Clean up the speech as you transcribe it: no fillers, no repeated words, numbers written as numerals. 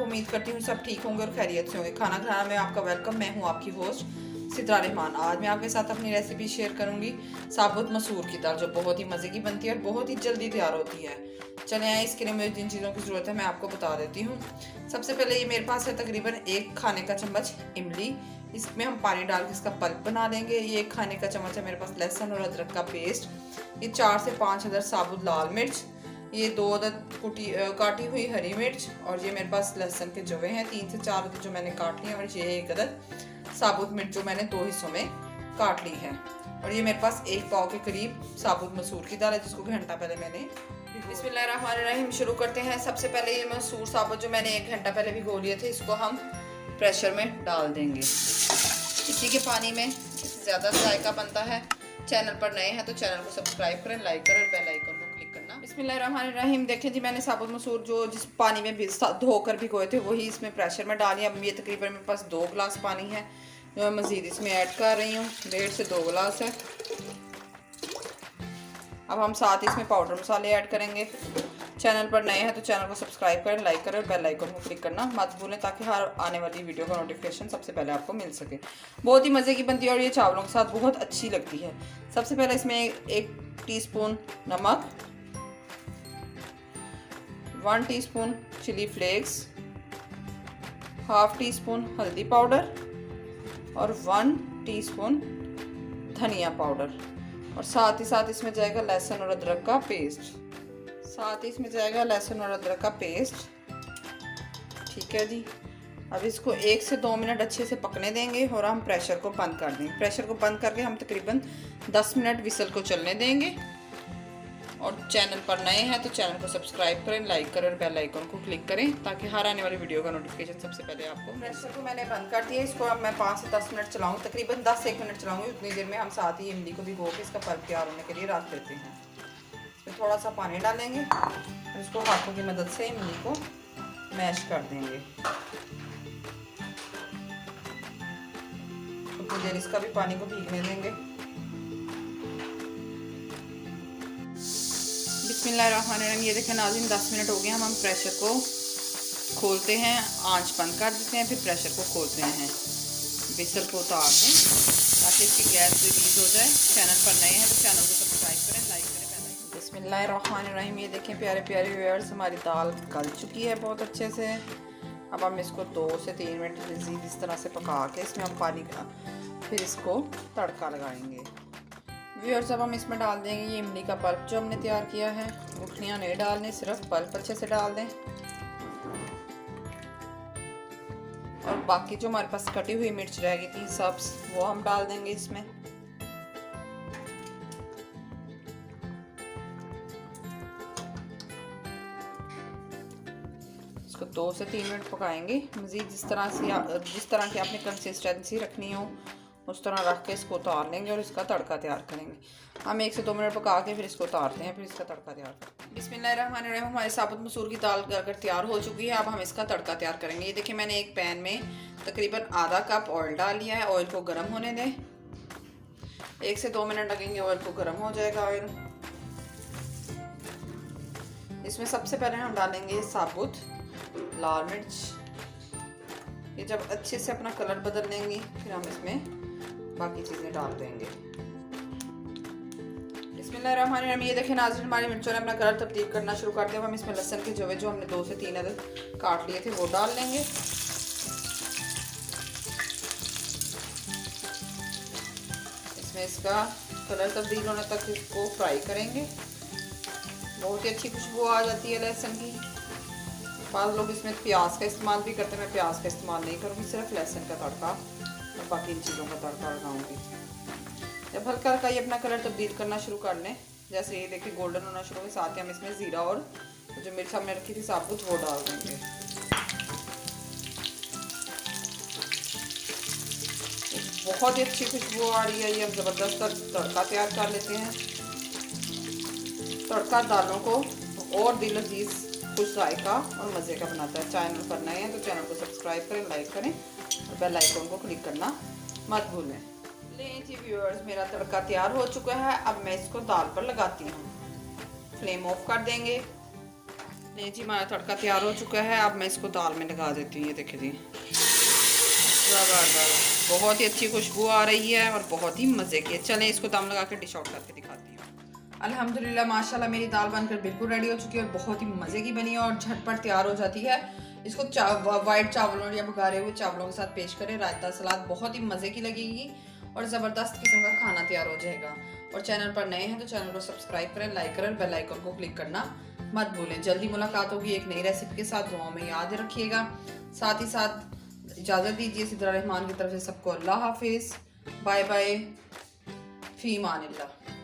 उम्मीद करती हूँ सब ठीक होंगे और खैरियत से होंगे। खाना खाना में आपका वेलकम। मैं हूँ आपकी होस्ट सिद्रा रहमान। आज मैं आपके साथ अपनी रेसिपी शेयर करूँगी साबुत मसूर की दाल, जो बहुत ही मज़े की बनती है और बहुत ही जल्दी तैयार होती है। चले आए, इसके लिए मुझे जिन चीज़ों की ज़रूरत है मैं आपको बता देती हूँ। सबसे पहले ये मेरे पास है तकरीबन 1 खाने का चम्मच इमली। इसमें हम पानी डाल के इसका पल्प बना लेंगे। ये 1 खाने का चम्मच है मेरे पास लहसुन और अदरक का पेस्ट। ये 4 से 5 अदद साबुत लाल मिर्च। ये 2 अदद काटी हुई हरी मिर्च। और ये मेरे पास लहसुन के जवे हैं 3 से 4 अदद जो मैंने काट लिए। और ये 1 अदद साबुत मिर्च जो मैंने 2 हिस्सों में काट ली है। और ये मेरे पास 1 पाव के करीब साबुत मसूर की दाल है, जिसको घंटा पहले मैंने बिस्मिल्लाहिर्रहमानिर्रहीम शुरू करते हैं। सबसे पहले ये मसूर साबुत जो मैंने 1 घंटा पहले भिगो लिए थे, इसको हम प्रेशर में डाल देंगे। इसी के पानी में इससे ज़्यादा जायका बनता है। चैनल पर नए हैं तो चैनल को सब्सक्राइब करें, लाइक करें और बेल आइकन को क्लिक करना। बिस्मिल्लाहिर्रहमानिर्रहीम। देखें जी, मैंने साबुत मसूर जो जिस पानी में धोकर भिगोए थे वही इसमें प्रेशर में डाली। अब ये तकरीबन मेरे पास 2 गिलास पानी है जो मैं मज़ीद इसमें ऐड कर रही हूँ। 1.5 से 2 गिलास है। अब हम साथ इसमें पाउडर मसाले ऐड करेंगे। चैनल पर नए हैं तो चैनल को सब्सक्राइब करें, लाइक करें और बेल आइकन को क्लिक करना मत भूलें, ताकि हर आने वाली वीडियो का नोटिफिकेशन सबसे पहले आपको मिल सके। बहुत ही मज़े की बनती है और ये चावलों के साथ बहुत अच्छी लगती है। सबसे पहले इसमें 1 टीस्पून नमक, 1 टीस्पून चिली फ्लेक्स, ½ टीस्पून हल्दी पाउडर और 1 टीस्पून धनिया पाउडर। और साथ ही साथ इसमें जाएगा लहसुन और अदरक का पेस्ट। ठीक है जी। अब इसको 1 से 2 मिनट अच्छे से पकने देंगे और हम प्रेशर को बंद कर देंगे। प्रेशर को बंद करके हम तकरीबन 10 मिनट विसल को चलने देंगे। और चैनल पर नए हैं तो चैनल को सब्सक्राइब करें, लाइक करें और बेल आइकन को क्लिक करें, ताकि हर आने वाली वीडियो का नोटिफिकेशन सबसे पहले आपको। प्रेशर को मैंने बंद कर दिया। इसको अब मैं 5 से 10 मिनट चलाऊँगी, तकरीबन 10 से 1 मिनट चलाऊँगी। उतनी देर में हम साथ ही इमली को भिगो के इसका पल्प तैयार होने के लिए रख देते हैं। इसमें थोड़ा सा पानी डालेंगे और इसको हाथों की मदद से इमली को मैश कर देंगे। कुछ देर इसका भी पानी को भीगने देंगे। बिस्मिल्लाहिर्रहमानिर्रहीम। ये देखें नाज़रीन, 10 मिनट हो गए। हम प्रेशर को खोलते हैं, आंच बंद कर देते हैं, फिर प्रेशर को खोलते हैं, विसल को उतार दें ताकि इसकी गैस रिलीज हो जाए। चैनल पर नए हैं तो चैनल को सब्सक्राइब करें, लाइक करें। बिस्मिल्लाहिर्रहमानिर्रहीम। ये देखें प्यारे प्यारे व्यूअर्स, हमारी दाल गल चुकी है बहुत अच्छे से। अब हम इसको 2 से 3 मिनट मज़ीद इस तरह से पका के इसमें हम पानी का फिर इसको तड़का लगाएंगे। व्यूअर्स, अब हम इसमें डाल देंगे ये इमली का पल्प जो हमने तैयार किया है। गुठलियाँ नहीं डालने, सिर्फ पल्प अच्छे से डाल दें। और बाकी जो हमारे पास कटी हुई मिर्च रह गई थी सब, वो हम डाल देंगे इसमें। इसको 2 से 3 मिनट पकाएंगे मज़ीद। जिस तरह की आपने कंसिस्टेंसी रखनी हो उस तरह रख के इसको उतार लेंगे और इसका तड़का तैयार करेंगे। हम 1 से 2 मिनट पका के फिर इसको उतारते हैं, फिर इसका तड़का तैयार करते हैं। बिस्मिल्लाहिर्रहमानिर्रहीम। हमारे साबुत मसूर की दाल अगर तैयार हो चुकी है, अब हम इसका तड़का तैयार करेंगे। ये देखिए, मैंने एक पैन में तकरीबन आधा कप ऑयल डाल लिया है। ऑयल को गर्म होने दें। 1 से 2 मिनट लगेंगे, ऑयल को गर्म हो जाएगा ऑयल। इसमें सबसे पहले हम डालेंगे साबुत लाल मिर्च। ये जब अच्छे से अपना कलर बदल लेंगी फिर हम इसमें बाकी चीज़ें डाल देंगे। बिस्मिल्लाहिर्रहमानिर्रहीम। ये देखें नाज़रीन, हमारी मिर्चों ने अपना कलर तब्दील करना शुरू कर दिया। हम इसमें लहसुन के जवे जो हमने 2 से 3 अदद काट लिए थे वो डाल लेंगे। इसमें इसका कलर तब्दील होने तक इसको फ्राई करेंगे। बहुत ही अच्छी खुशबू आ जाती है लहसुन की। बाद लोग इसमें प्याज का इस्तेमाल भी करते हैं। मैं प्याज का इस्तेमाल नहीं करूँगी, सिर्फ लहसुन का तड़का और बाकी इन चीज़ों का तड़का लगाऊंगी। जब हल्का हल्का ये अपना कलर तब्दील करना शुरू कर लें, जैसे ये देखिए गोल्डन होना शुरू हो, साथ ही हम इसमें ज़ीरा और जो मिर्च हमने रखी थी साबुत वो डाल देंगे। बहुत ही अच्छी खुशबू आ रही है। ये हम ज़बरदस्त तड़का तैयार कर लेते हैं। तड़का दालों को और दिल अजीज खुश जायका और मज़े का बनाता है। चैनल पर नए हैं तो चैनल को सब्सक्राइब करें, लाइक करें और बेल आइकन को क्लिक करना मत भूलें। लें जी व्यूअर्स, मेरा तड़का तैयार हो चुका है। अब मैं इसको दाल पर लगाती हूँ। फ्लेम ऑफ कर देंगे। नहीं जी, हमारा तड़का तैयार हो चुका है। अब मैं इसको दाल में लगा देती हूँ। ये देखिए जी, ज़बरदस्त, बहुत ही अच्छी खुशबू आ रही है और बहुत ही मज़े की है। चलें इसको दम लगा के डिश आउट करके दिखाती हूँ। अल्हम्दुलिल्लाह माशाल्लाह मेरी दाल बनकर बिल्कुल रेडी हो चुकी है और बहुत ही मज़े की बनी है और झटपट तैयार हो जाती है। इसको वाइट चावलों या भुगारे हुए चावलों के साथ पेश करें, रायता सलाद, बहुत ही मज़े की लगेगी और ज़बरदस्त किस्म का खाना तैयार हो जाएगा। और चैनल पर नए हैं तो चैनल को सब्सक्राइब करें, लाइक करें, बेल आइकन को क्लिक करना मत भूलें। जल्दी मुलाकात होगी एक नई रेसिपी के साथ, दुआओं में याद रखिएगा। साथ ही साथ इजाज़त दीजिए सिद्रा रहमान की तरफ से सबको। अल्लाह हाफिज़, बाय बाय, फ़ी अमानिल्लाह।